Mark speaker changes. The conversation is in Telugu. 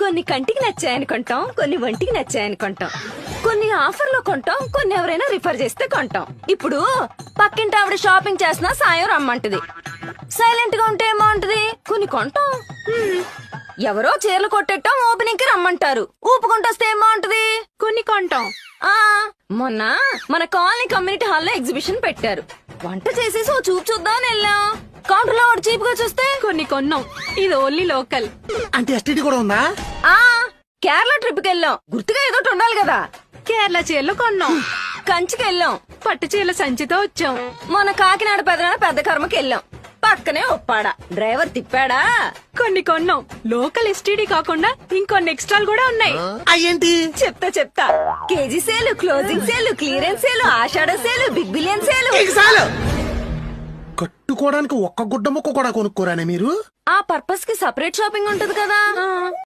Speaker 1: కొన్ని కంటికి నచ్చాయని కొంటాం, కొన్ని ఒంటికి నచ్చాయని కొంటాం, కొన్ని ఆఫర్ లో కొంటాం, కొన్ని ఎవరైనా రిఫర్ చేస్తే కొంటాం. ఇప్పుడు పక్కింటి ఆవిడ షాపింగ్ చేసినా సాయం రమ్మంటది. సైలెంట్ గా ఉంటే ఏమంటది? కొన్ని కొంటాం. ఎవరో చీరలు కొట్టేటం ఓపెనింగ్ కి రమ్మంటారు, ఊపుకుంటొస్తే ఏమంటది? కొన్ని కొంటాం. మొన్న మన కాలనీ కమ్యూనిటీ హాల్లో ఎగ్జిబిషన్ పెట్టారు. వంట చేసేసి ఓ చూపు చూద్దామని వెళ్ళాం. కౌంటర్ లో చీప్ గా చూస్తే కొన్ని కొన్నాం. ఇది ఓన్లీ లోకల్.
Speaker 2: అంటే ఎస్టీడీ కూడా ఉందా?
Speaker 1: కేరళ ట్రిప్ కి వెళ్ళాం, గుర్తుగా ఏదో ఉండాలి కదా.
Speaker 3: కేరళ చీరలు కొన్నాం.
Speaker 1: కంచికి వెళ్ళాం,
Speaker 3: పట్టు చీరల సంచితో వచ్చాం.
Speaker 1: మన కాకినాడ పెద్ద కర్మకి వెళ్ళాం. పక్కనే ఒప్పాడా, డ్రైవర్ తిప్పాడా.
Speaker 3: కొన్ని కొన్నాం. లోకల్ ఎస్టీడీ కాకుండా ఇంకొన్ని ఎక్స్ట్రాలు కూడా ఉన్నాయి.
Speaker 2: అయ్యేంటి?
Speaker 1: చెప్తా. KG sale, closing sale, clearance sale, ఆషాఢ సేలు, బిగ్ బిలియన్ సేలు.
Speaker 2: కట్టుకోవడానికి ఒక్క గుడ్డ ముక్క కూడా కొనుక్కోరానే మీరు?
Speaker 1: ఆ పర్పస్ కి సపరేట్ షాపింగ్ ఉంటది కదా.